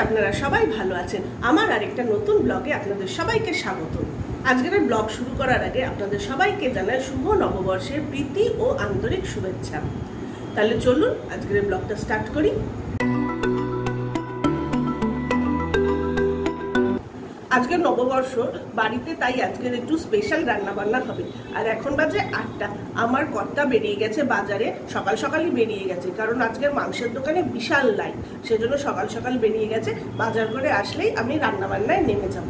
আপনারা সবাই ভালো আছেন। আমার আরেকটা নতুন ব্লগে আপনাদের সবাইকে স্বাগত। আজকের ব্লগ শুরু করার আগে আপনাদের সবাইকে জানাই শুভ নববর্ষের প্রীতি ও আন্তরিক শুভেচ্ছা। তাহলে চলুন আজকের ব্লগটা স্টার্ট করি। আজকের নববর্ষ বাড়িতে, তাই আজকের একটু স্পেশাল রান্না বান্না হবে। আর এখন বাজে 8টা। আমার কর্তা বেরিয়ে গেছে বাজারে, সকাল সকালই বেরিয়ে গেছে, কারণ আজকের মাংসের দোকানে বিশাল লাইন, সেজন্য সকাল সকাল বেরিয়ে গেছে। বাজার করে আসলেই আমি রান্না বান্নায় নেমে যাব।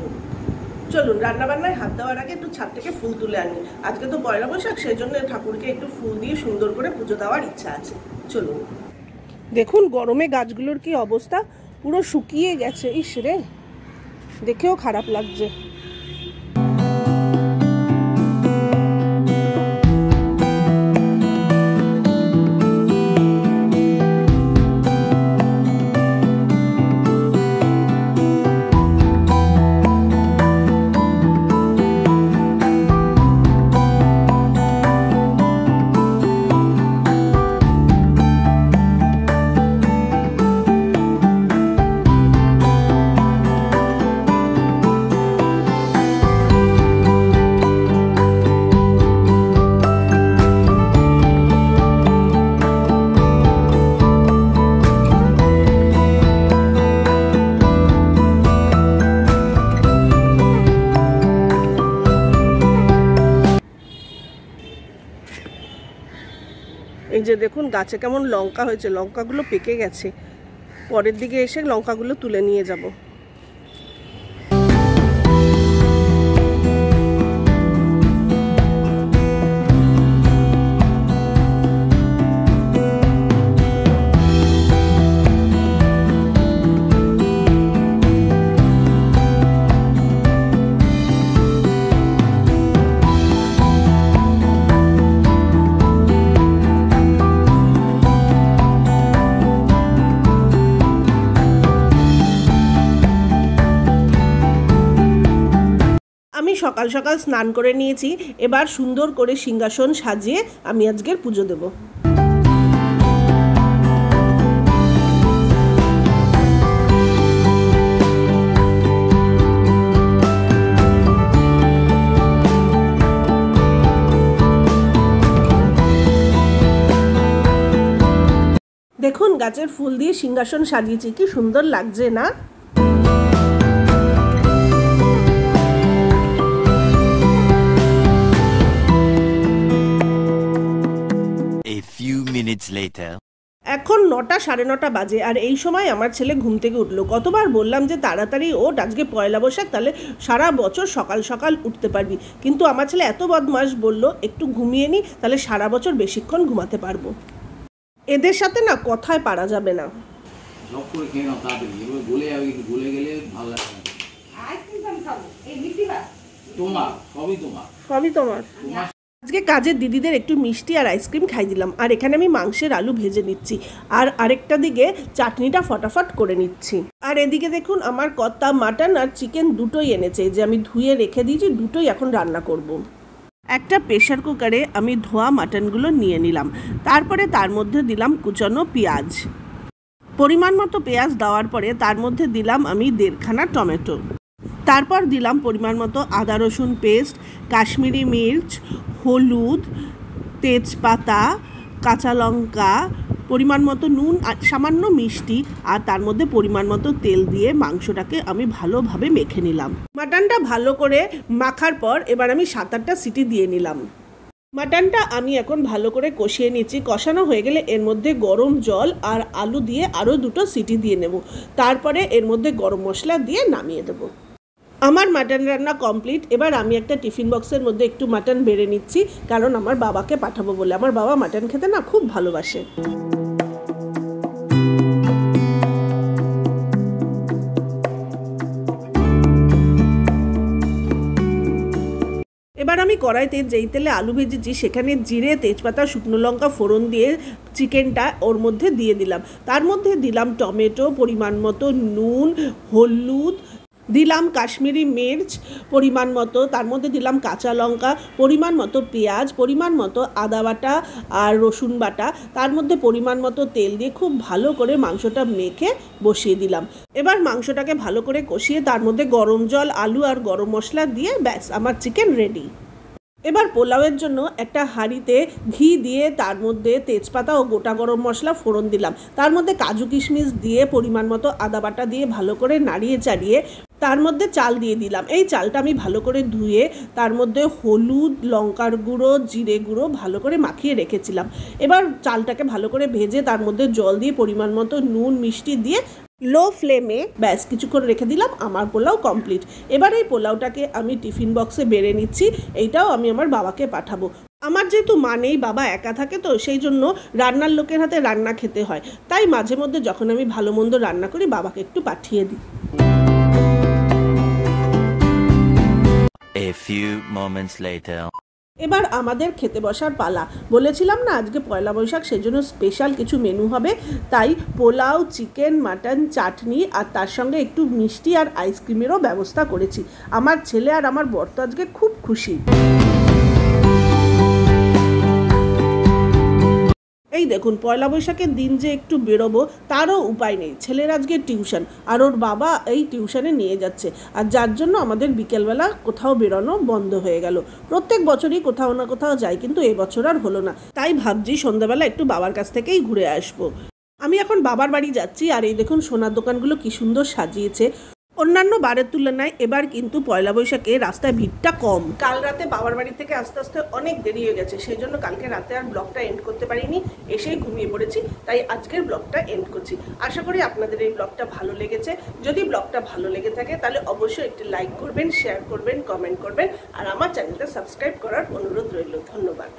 চলুন রান্না বান্নায় হাত দেওয়ার আগে একটু ছাদ থেকে ফুল তুলে আনি। আজকে তো পয়লা বৈশাখ, সেজন্য ঠাকুরকে একটু ফুল দিয়ে সুন্দর করে পুজো দেওয়ার ইচ্ছা আছে। চলুন। দেখুন গরমে গাছগুলোর কি অবস্থা, পুরো শুকিয়ে গেছে। ইস রে, দেখেও খারাপ লাগছে। এই যে দেখুন গাছে কেমন লঙ্কা হয়েছে, লঙ্কাগুলো পেকে গেছে। পরের দিকে এসে লঙ্কাগুলো তুলে নিয়ে যাব। আমি সকাল সকাল স্নান করে নিয়েছি, এবার সুন্দর করে সিংহাসন সাজিয়ে আমি আজকের পুজো দেব। দেখুন গাছের ফুল দিয়ে সিংহাসন সাজিয়েছি, কি সুন্দর লাগছে না? এখন 9টা সাড়ে 9টা বাজে, আর এই সময় আমার ছেলে ঘুম থেকে উঠলো। কতবার বললাম যে তাড়াতাড়ি ওঠ, আজকে পয়লা বৈশাখ, তাহলে সারা বছর সকাল সকাল উঠতে পারবি। কিন্তু আমার ছেলে এত বদমাশ, বলল একটু ঘুমিয়ে নি, তাহলে সারা বছর বেশিক্ষণ ঘুমাতে পারবো। এদের সাথে না কথায় পারা যাবে না। সবই তোমার। আজকে কাজের দিদিদের একটু মিষ্টি আর আইসক্রিম খাই দিলাম, আর এখানে আমি মাংসের আলু ভেজে নিচ্ছি, আর আরেকটা দিকে চাটনিটা ফটাফট করে নিচ্ছি। আর এদিকে দেখুন আমার কর্তা মাটন আর চিকেন দুটোই এনেছে, যে আমি ধুয়ে রেখে দিয়েছি, দুটোই এখন রান্না করব। একটা প্রেশার কুকারে আমি ধোয়া মাটনগুলো নিয়ে নিলাম, তারপরে তার মধ্যে দিলাম কুচানো পেঁয়াজ। পরিমাণ মতো পেঁয়াজ দেওয়ার পরে তার মধ্যে দিলাম আমি 1.5 খানা টমেটো। তারপর দিলাম পরিমাণ মতো আদা রসুন পেস্ট, কাশ্মীরি মির্চ, হলুদ, তেজপাতা, কাঁচা লঙ্কা, পরিমাণ মতো নুন আর সামান্য মিষ্টি, আর তার মধ্যে পরিমাণ মতো তেল দিয়ে মাংসটাকে আমি ভালোভাবে মেখে নিলাম। মাটনটা ভালো করে মাখার পর এবার আমি 7-8টা সিটি দিয়ে নিলাম। মাটনটা আমি এখন ভালো করে কষিয়ে নিচ্ছি। কষানো হয়ে গেলে এর মধ্যে গরম জল আর আলু দিয়ে আরও 2টো সিটি দিয়ে নেব, তারপরে এর মধ্যে গরম মশলা দিয়ে নামিয়ে দেবো। আমার মাটন রান্না কমপ্লিট। এবার আমি একটা টিফিন বক্সের মধ্যে একটু মাটন বেড়ে নিচ্ছি, কারণ আমার বাবাকে পাঠাবো বলে। আমার বাবা মাটন খেতে না খুব ভালোবাসে। এবার আমি কড়াইতে যেই তেলে আলু ভেজেছি সেখানে জিরে, তেজপাতা, শুকনো লঙ্কা ফোড়ন দিয়ে চিকেনটা ওর মধ্যে দিয়ে দিলাম। তার মধ্যে দিলাম টমেটো, পরিমাণ মতো নুন, হলুদ, দিলাম কাশ্মীরি মির্চ পরিমাণ মতো, তার মধ্যে দিলাম কাঁচা লঙ্কা, পরিমাণ মতো পেঁয়াজ, পরিমাণ মতো আদা বাটা আর রসুন বাটা, তার মধ্যে পরিমাণ মতো তেল দিয়ে খুব ভালো করে মাংসটা মেখে বসিয়ে দিলাম। এবার মাংসটাকে ভালো করে কষিয়ে তার মধ্যে গরম জল, আলু আর গরম মশলা দিয়ে ব্যাস আমার চিকেন রেডি। এবার পোলাওয়ের জন্য একটা হাঁড়িতে ঘি দিয়ে তার মধ্যে তেজপাতা ও গোটা গরম মশলা ফোড়ন দিলাম, তার মধ্যে কাজু কিশমিশ দিয়ে পরিমাণ মতো আদা বাটা দিয়ে ভালো করে নাড়িয়ে চাড়িয়ে তার মধ্যে চাল দিয়ে দিলাম। এই চালটা আমি ভালো করে ধুয়ে তার মধ্যে হলুদ, লঙ্কার গুঁড়ো, জিরে গুঁড়ো ভালো করে মাখিয়ে রেখেছিলাম। এবার চালটাকে ভালো করে ভেজে তার মধ্যে জল দিয়ে পরিমাণ মতো নুন মিষ্টি দিয়ে লো ফ্লেমে ব্যাস কিছুক্ষণ রেখে দিলাম, আমার পোলাও কমপ্লিট। এবার এই পোলাওটাকে আমি টিফিন বক্সে বেড়ে নিচ্ছি, এইটাও আমি আমার বাবাকে পাঠাবো। আমার যেহেতু মা নেই, বাবা একা থাকে, তো সেই জন্য রান্নার লোকের হাতে রান্না খেতে হয়, তাই মাঝে মধ্যে যখন আমি ভালো মন্দ রান্না করি বাবাকে একটু পাঠিয়ে দিই। A few moments later. এবার আমাদের খেতে বসার পালা। বলেছিলাম না আজকে পয়লা বৈশাখ, সেজন্য স্পেশাল কিছু মেনু হবে, তাই পোলাও, চিকেন, মাটন, চাটনি আর তার সঙ্গে একটু মিষ্টি আর আইসক্রিমেরও ব্যবস্থা করেছি। আমার ছেলে আর আমার বর তো আজকে খুব খুশি। এই দেখুন, পয়লা বৈশাখের দিন যে একটু বেরোবো তারও উপায় নেই। ছেলের আজকে টিউশন আর ওর বাবা এই টিউশনে নিয়ে যাচ্ছে, আর যার জন্য আমাদের বিকেলবেলা কোথাও বেরোনো বন্ধ হয়ে গেল। প্রত্যেক বছরই কোথাও না কোথাও যাই, কিন্তু এবছর আর হলো না, তাই ভাবছি সন্ধ্যাবেলা একটু বাবার কাছ থেকেই ঘুরে আসবো। আমি এখন বাবার বাড়ি যাচ্ছি, আর এই দেখুন সোনার দোকানগুলো কি সুন্দর সাজিয়েছে। অন্যান্য বারের তুলনায় এবার কিন্তু পয়লা বৈশাখে রাস্তায় ভিড়টা কম। কাল রাতে বাবার বাড়ি থেকে আস্তে আস্তে অনেক দেরি হয়ে গেছে, সেই জন্য কালকে রাতে আর ব্লগটা এন্ড করতে পারিনি, এসেই ঘুমিয়ে পড়েছি, তাই আজকের ব্লগটা এন্ড করছি। আশা করি আপনাদের এই ব্লগটা ভালো লেগেছে। যদি ব্লগটা ভালো লেগে থাকে তাহলে অবশ্যই একটি লাইক করবেন, শেয়ার করবেন, কমেন্ট করবেন, আর আমার চ্যানেলটা সাবস্ক্রাইব করার অনুরোধ রইল। ধন্যবাদ।